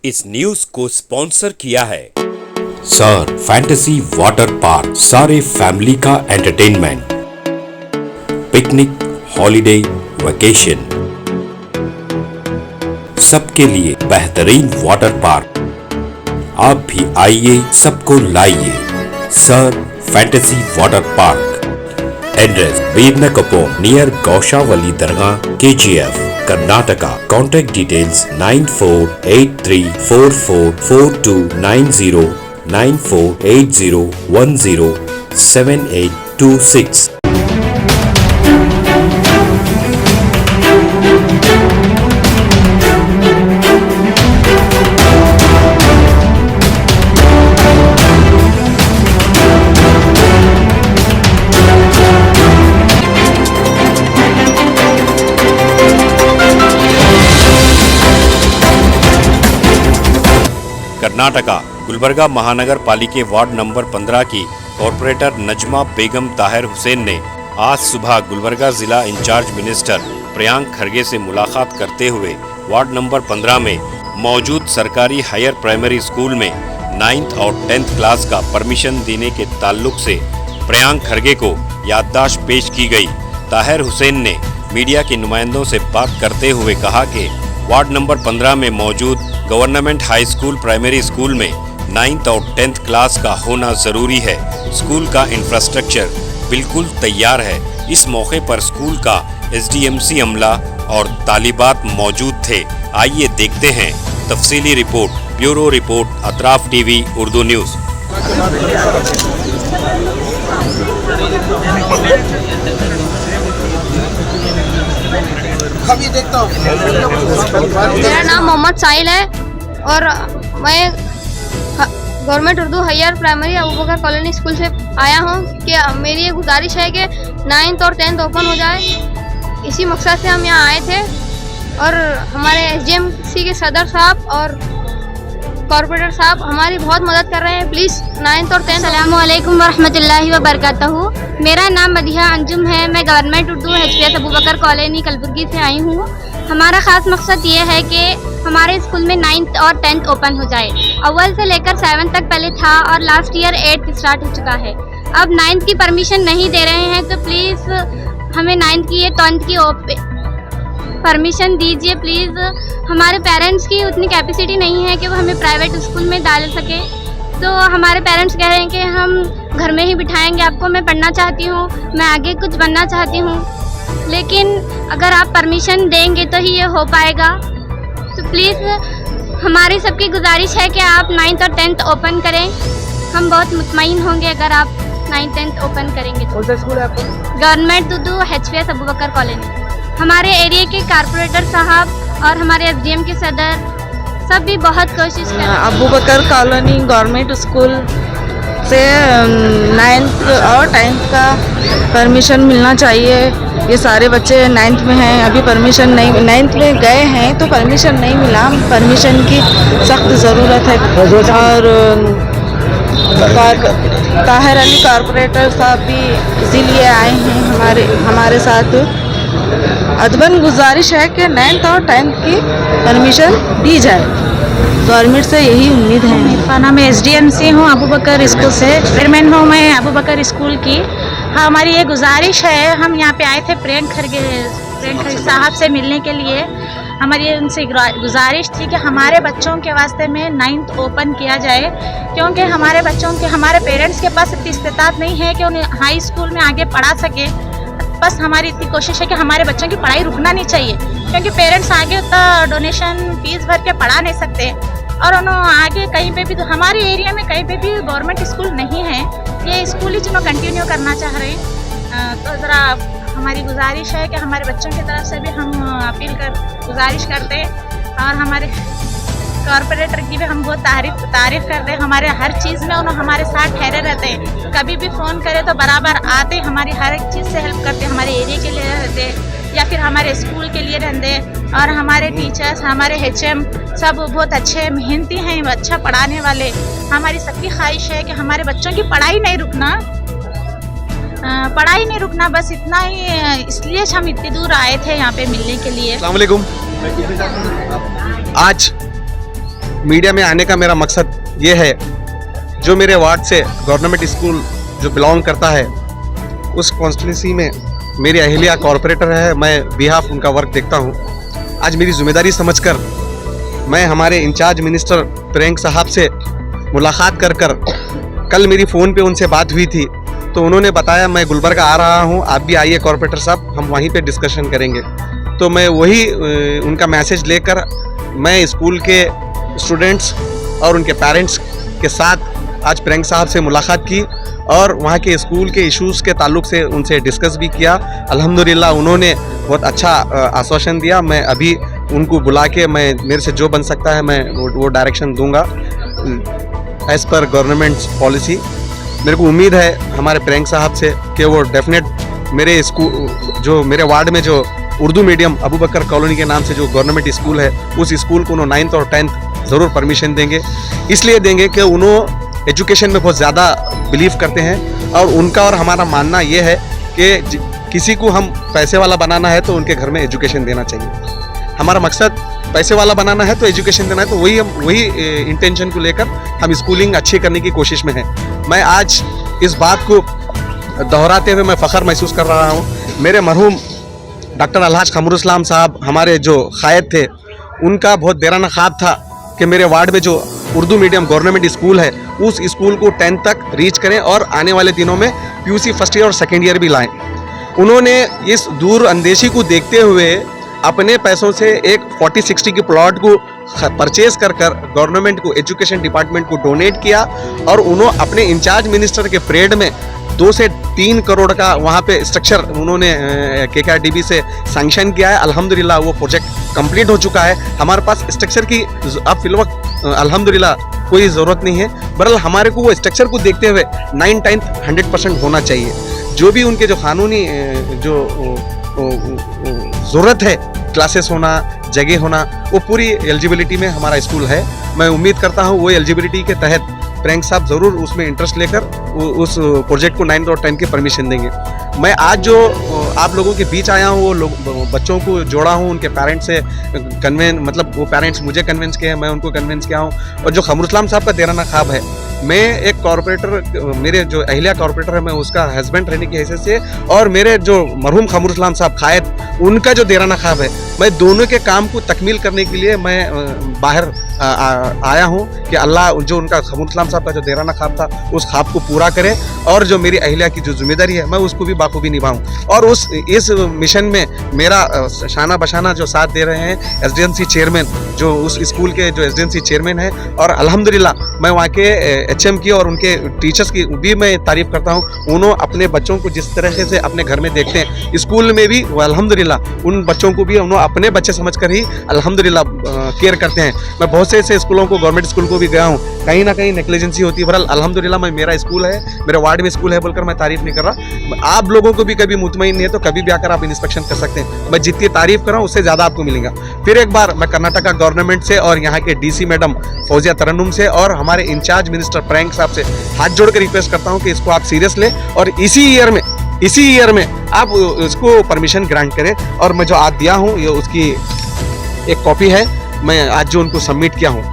इस न्यूज को स्पॉन्सर किया है सर फैंटेसी वाटर पार्क, सारे फैमिली का एंटरटेनमेंट, पिकनिक, हॉलिडे, वेकेशन, सबके लिए बेहतरीन वाटर पार्क। आप भी आइए, सबको लाइए। Sir fantasy water park, address बीरनकपो नियर गौशावली दरगाह, KGF, Karnataka. Contact details 9483444290, 9480107826। Karnataka Gulbarga महानगर पालिके वार्ड नंबर 15 की कॉर्पोरेटर नजमा बेगम ताहिर हुसैन ने आज सुबह गुलबर्गा जिला इंचार्ज मिनिस्टर प्रियांक खरगे से मुलाकात करते हुए वार्ड नंबर 15 में मौजूद सरकारी हायर प्राइमरी स्कूल में 9th और 10th क्लास का परमिशन देने के ताल्लुक से प्रियांक खरगे को याददाश्त पेश की गई। ताहिर हुसैन ने मीडिया के नुमाइंदों से बात करते हुए कहा कि वार्ड नंबर 15 में मौजूद government high school primary school में 9th और 10th क्लास का होना जरूरी है। स्कूल का इंफ्रास्ट्रक्चर बिल्कुल तैयार है। इस मौके पर स्कूल का SDMC अमला और तालिबात मौजूद थे। आइए देखते हैं तफसीली report. Bureau report, Atraf TV Urdu news. मेरा नाम मोहम्मद साहिल है और मैं government Urdu higher primary Abubakar colony school से आया हूँ कि मेरी ये गुजारिश है कि 9th और 10th ओपन हो जाए। इसी मकसद से हम यहाँ आए थे और हमारे SDMC के सदर साहब और कॉर्पोरेटर साहब हमारी बहुत मदद कर रहे हैं। प्लीज़ 9th और 10th। अस्सलामुअलैकुम वरहमतुल्लाहि वबरकातुहू। मेरा नाम मदिहा अंजुम है। मैं government Urdu HPS Abubakar colony Kalaburagi से आई हूँ। हमारा ख़ास मकसद ये है कि हमारे स्कूल में 9th और 10th ओपन हो जाए। अव्वल से लेकर 7th तक पहले था और लास्ट ईयर 8th स्टार्ट हो चुका है। अब 9th की परमिशन नहीं दे रहे हैं, तो प्लीज़ हमें 9th की या 10th की परमिशन दीजिए प्लीज़। हमारे पेरेंट्स की उतनी कैपेसिटी नहीं है कि वो हमें प्राइवेट स्कूल में डाल सके। तो हमारे पेरेंट्स कह रहे हैं कि हम घर में ही बिठाएंगे आपको। मैं पढ़ना चाहती हूँ, मैं आगे कुछ बनना चाहती हूँ, लेकिन अगर आप परमिशन देंगे तो ही ये हो पाएगा। तो प्लीज़ हमारी सबकी गुजारिश है कि आप 9th और 10th ओपन करें। हम बहुत मुतमईन होंगे अगर आप 9th 10th ओपन करेंगे। कौन सा स्कूल है आपका? Government Urdu HPS Abubakar colony. हमारे एरिया के कॉर्पोरेटर साहब और हमारे SDM के सदर सब भी बहुत कोशिश कर रहे हैं। अबूबकर कॉलोनी गवर्नमेंट स्कूल से 9th और 10th का परमिशन मिलना चाहिए। ये सारे बच्चे 9th में हैं, अभी परमिशन नहीं, 9th में गए हैं तो परमिशन नहीं मिला। परमिशन की सख्त ज़रूरत है। और ताहिर अली कॉर्पोरेटर साहब भी इसीलिए आए हैं हमारे साथ। अदबन गुजारिश है कि 9th और 10th की परमिशन दी जाए। गवर्नमेंट से यही उम्मीद है। मेरा नाम SDMC हूँ अबूबकर स्कूल से, चेयरमैन हूँ मैं अबूबकर स्कूल की। हाँ, हमारी ये गुजारिश है, हम यहाँ पे आए थे प्रियांक खरगे साहब से मिलने के लिए। हमारी उनसे गुजारिश थी कि हमारे बच्चों के वास्ते में 9th ओपन किया जाए, क्योंकि हमारे पेरेंट्स के पास इतनी इस्तेताअत नहीं है कि उन्हें हाई स्कूल में आगे पढ़ा सके। बस हमारी इतनी कोशिश है कि हमारे बच्चों की पढ़ाई रुकना नहीं चाहिए, क्योंकि पेरेंट्स आगे उतना डोनेशन फीस भर के पढ़ा नहीं सकते। और उन्होंने आगे कहीं पे भी, तो हमारे एरिया में कहीं पे भी गवर्नमेंट स्कूल नहीं है। ये स्कूल ही जिन्होंने कंटिन्यू करना चाह रहे हैं। तो ज़रा हमारी गुजारिश है कि हमारे बच्चों की तरफ से भी हम गुजारिश करते हैं। और हमारे कॉर्पोरेटर की भी हम बहुत तारीफ़ करते हैं। हमारे हर चीज़ में उन्होंने हमारे साथ ठहरे रहते हैं। कभी भी फ़ोन करे तो बराबर आते, हमारी हर एक चीज़ से हेल्प करते। हमारे एरिया के लिए रहते या फिर हमारे स्कूल के लिए रहते। और हमारे टीचर्स, हमारे HM सब बहुत अच्छे मेहनती हैं, अच्छा पढ़ाने वाले। हमारी सबकी ख्वाहिश है कि हमारे बच्चों की पढ़ाई नहीं रुकना, बस इतना ही। इसलिए हम इतनी दूर आए थे यहाँ पे मिलने के लिए। अस्सलाम वालेकुम। आज मीडिया में आने का मेरा मकसद ये है, जो मेरे वार्ड से गवर्नमेंट स्कूल जो बिलोंग करता है उस कॉन्स्टिट्यूंसी में मेरी अहलिया कॉरपोरेटर है, मैं बिहाफ उनका वर्क देखता हूँ। आज मेरी जिम्मेदारी समझकर मैं हमारे इंचार्ज मिनिस्टर प्रियंक साहब से मुलाकात कर कल मेरी फ़ोन पे उनसे बात हुई थी, तो उन्होंने बताया मैं गुलबर्गा आ रहा हूँ, आप भी आइए कॉरपोरेटर साहब, हम वहीं पे डिस्कशन करेंगे। तो मैं वही उनका मैसेज लेकर मैं स्कूल के स्टूडेंट्स और उनके पेरेंट्स के साथ आज प्रियंक साहब से मुलाकात की और वहाँ के स्कूल के इश्यूज़ के ताल्लुक से उनसे डिस्कस भी किया। अल्हम्दुलिल्लाह उन्होंने बहुत अच्छा आश्वासन दिया। मैं अभी उनको बुला के मैं मेरे से जो बन सकता है मैं वो डायरेक्शन दूंगा एज़ पर गवर्नमेंट पॉलिसी। मेरे को उम्मीद है हमारे प्रियंक साहब से कि वो डेफिनेट मेरे स्कूल जो मेरे वार्ड में जो उर्दू मीडियम अबू बकर कॉलोनी के नाम से जो गवर्नमेंट स्कूल है उस स्कूल को उन्होंने 9th और 10th ज़रूर परमिशन देंगे। इसलिए देंगे कि उन्होंने एजुकेशन में बहुत ज़्यादा बिलीव करते हैं और उनका और हमारा मानना ये है कि किसी को हम पैसे वाला बनाना है तो उनके घर में एजुकेशन देना चाहिए। हमारा मकसद पैसे वाला बनाना है तो एजुकेशन देना है, तो वही इंटेंशन को लेकर हम स्कूलिंग अच्छी करने की कोशिश में हैं। मैं आज इस बात को दोहराते हुए मैं फ़ख्र महसूस कर रहा हूँ। मेरे मरहूम डॉक्टर अलहाज कमरुल इस्लाम साहब हमारे जो कायद थे, उनका बहुत देराना ख्वाब था कि मेरे वार्ड में जो उर्दू मीडियम गवर्नमेंट स्कूल है उस स्कूल को 10th तक रीच करें और आने वाले दिनों में PUC फर्स्ट ईयर और सेकेंड ईयर भी लाएं। उन्होंने इस दूर अंदेशी को देखते हुए अपने पैसों से एक 40-60 की प्लॉट को परचेज कर गवर्नमेंट को एजुकेशन डिपार्टमेंट को डोनेट किया और उन्होंने अपने इंचार्ज मिनिस्टर के परेड में 2 से 3 करोड़ का वहाँ पे स्ट्रक्चर उन्होंने KKRDB से सैंक्शन किया है। अल्हम्दुलिल्लाह वो प्रोजेक्ट कंप्लीट हो चुका है। हमारे पास स्ट्रक्चर की अब फिलवक्त अल्हम्दुलिल्लाह कोई ज़रूरत नहीं है, बहरहाल हमारे को वो स्ट्रक्चर को देखते हुए 9-10 100% होना चाहिए। जो भी उनके जो कानूनी जो ज़रूरत है, क्लासेस होना, जगह होना, वो पूरी एलिजिबिलिटी में हमारा स्कूल है। मैं उम्मीद करता हूँ वो एलिजिबिलिटी के तहत प्रियंक साहब ज़रूर उसमें इंटरेस्ट लेकर उस प्रोजेक्ट को 9th और 10th की परमिशन देंगे। मैं आज जो आप लोगों के बीच आया हूँ वो लोग बच्चों को जोड़ा हूँ, उनके पेरेंट्स से मतलब वो पेरेंट्स मुझे कन्विंस किए हैं, मैं उनको कन्विंस किया हूँ। और जो कमरुल इस्लाम साहब का देराना ख्वाब है, मैं एक कॉरपोरेटर, मेरे जो अहलिया कॉरपोरेटर है मैं उसका हस्बैंड रहने की हैसियत से, और मेरे जो मरहूम कमरुल इस्लाम साहब कायद, उनका जो देराना ख्वाब है, मैं दोनों के काम को तकमील करने के लिए मैं बाहर आया हूँ कि अल्लाह जो उनका कमरुल इस्लाम साहब का जो देराना ख्वाब था उस ख्वाब को पूरा करे और जो मेरी अहलिया की जो जिम्मेदारी है मैं उसको भी बाखूबी निभाऊं। और इस मिशन में मेरा शाना बशाना जो साथ दे रहे हैं एसडीएमसी चेयरमैन, जो उस स्कूल के जो एसडीएमसी चेयरमैन है, और अल्हम्दुलिल्लाह मैं वहाँ के HM की और उनके टीचर्स की भी मैं तारीफ़ करता हूँ। उन्होंने अपने बच्चों को जिस तरह से अपने घर में देखते हैं, स्कूल में भी वो अल्हम्दुलिल्लाह उन बच्चों को भी उन्होंने अपने बच्चे समझकर ही अल्हम्दुलिल्लाह केयर करते हैं। मैं बहुत से ऐसे स्कूलों को, गवर्नमेंट स्कूल को भी गया हूँ, कहीं ना कहीं नेग्लिजेंसी होती है। बहरहाल अल्हम्दुलिल्लाह मैं मेरा स्कूल है, मेरे वार्ड में स्कूल है बोलकर मैं तारीफ़ नहीं कर रहा। आप लोगों को भी कभी मुतमईन नहीं है तो कभी भी आकर आप इंस्पेक्शन कर सकते हैं। मैं जितनी तारीफ़ कर रहा हूँ उससे ज़्यादा आपको मिलेगा। फिर एक बार मैं कर्नाटका गवर्नमेंट से और यहाँ के DC मैडम फौजिया तरन्नुम से और हमारे इंचार्ज मिनिस्टर प्रियंक साहब से हाथ जोड़ कर रिक्वेस्ट करता हूँ कि इसको आप सीरियस लें और इसी ईयर में आप इसको परमिशन ग्रांट करें। और मैं जो आज दिया हूँ ये उसकी एक कॉपी है, मैं आज जो उनको सबमिट किया हूँ।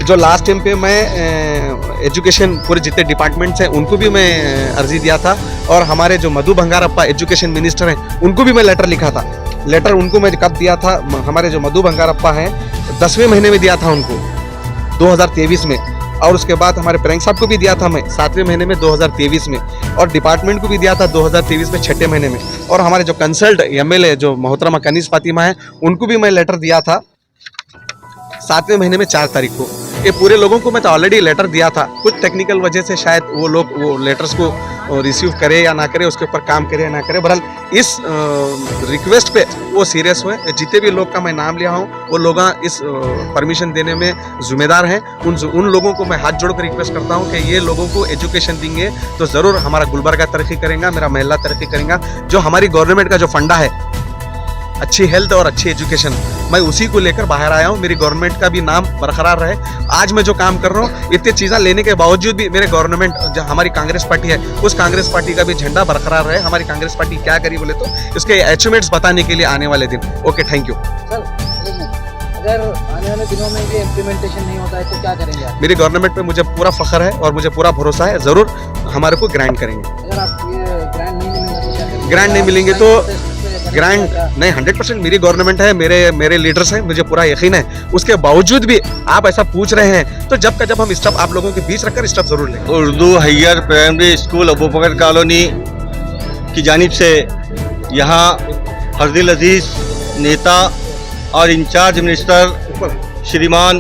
जो लास्ट टाइम पे मैं एजुकेशन पूरे जितने डिपार्टमेंट्स हैं उनको भी मैं अर्जी दिया था, और हमारे जो मधु बंगारप्पा एजुकेशन मिनिस्टर हैं उनको भी मैं लेटर लिखा था। लेटर उनको मैं कब दिया था, हमारे जो मधु बंगारप्पा हैं 10वें महीने में दिया था उनको 2023 में, और उसके बाद हमारे प्रियंक साहब को भी दिया था मैं 7वें महीने में 2023 में, और डिपार्टमेंट को भी दिया था 2023 में 6ठे महीने में, और हमारे जो कंसल्ट MLA जो मोहतरमा कनीज़ फातिमा है उनको भी मैं लेटर दिया था 7वें महीने में 4 तारीख को। ये पूरे लोगों को मैं तो ऑलरेडी लेटर दिया था, कुछ टेक्निकल वजह से शायद वो लोग वो लेटर्स को रिसीव करे या ना करे, उसके ऊपर काम करे या ना करे। बहरहाल इस रिक्वेस्ट पे वो सीरियस हुए। जितने भी लोग का मैं नाम लिया हूँ वो लोग इस परमिशन देने में जिम्मेदार हैं। उन लोगों को मैं हाथ जोड़कर रिक्वेस्ट करता हूँ कि ये लोगों को एजुकेशन देंगे तो ज़रूर हमारा गुलबर्गा तरक्की करेगा, मेरा महल्ला तरक्की करेगा। जो हमारी गवर्नमेंट का जो फंडा है, अच्छी हेल्थ और अच्छी एजुकेशन, मैं उसी को लेकर बाहर आया हूँ। मेरी गवर्नमेंट का भी नाम बरकरार रहे। आज मैं जो काम कर रहा हूँ, इतनी चीज़ें लेने के बावजूद भी मेरे गवर्नमेंट जो हमारी कांग्रेस पार्टी है उस कांग्रेस पार्टी का भी झंडा बरकरार रहे। हमारी कांग्रेस पार्टी क्या करी बोले तो इसके अचीवमेंट्स बताने के लिए आने वाले दिन। Okay, thank you. अगर आने वाले दिनों में ये इम्प्लीमेंटेशन नहीं होता है तो क्या करेंगे आप? मेरी गवर्नमेंट पे मुझे पूरा फख्र है और मुझे पूरा भरोसा है, ज़रूर हमारे को ग्रांट करेंगे। अगर आप ये ग्रांट नहीं मिलेंगे तो क्या करेंगे? ग्रांट नहीं मिलेंगे तो ग्रांट नहीं, 100% मेरी गवर्नमेंट है, मेरे लीडर्स हैं, मुझे पूरा यकीन है। उसके बावजूद भी आप ऐसा पूछ रहे हैं तो जब का जब हम स्टेप आप लोगों के बीच रखकर स्टेप जरूर लें। Urdu higher primary school Abu Bakar colony की जानिब से यहाँ हरदिल अजीज नेता और इंचार्ज मिनिस्टर श्रीमान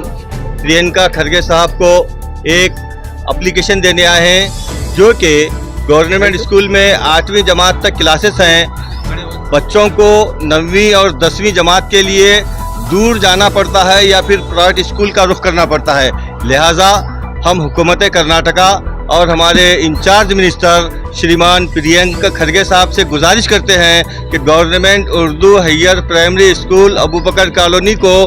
प्रियंका खरगे साहब को एक एप्लीकेशन देने आए हैं, जो कि गवर्नमेंट स्कूल में 8वीं जमात तक क्लासेस हैं। बच्चों को 9वीं और 10वीं जमात के लिए दूर जाना पड़ता है या फिर प्राइवेट स्कूल का रुख करना पड़ता है। लिहाजा हम हुकूमत कर्नाटका और हमारे इंचार्ज मिनिस्टर श्रीमान प्रियंका खरगे साहब से गुजारिश करते हैं कि government Urdu higher primary school Abu Bakar colony को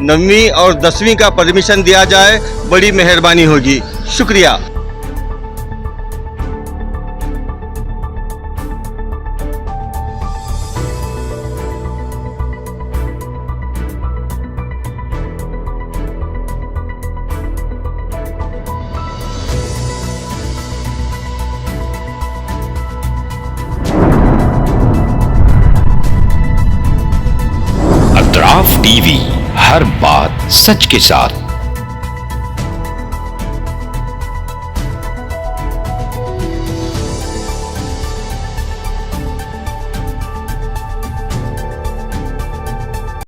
9वीं और 10वीं का परमिशन दिया जाए, बड़ी मेहरबानी होगी। शुक्रिया। अतराफ टीवी, हर बात सच के साथ।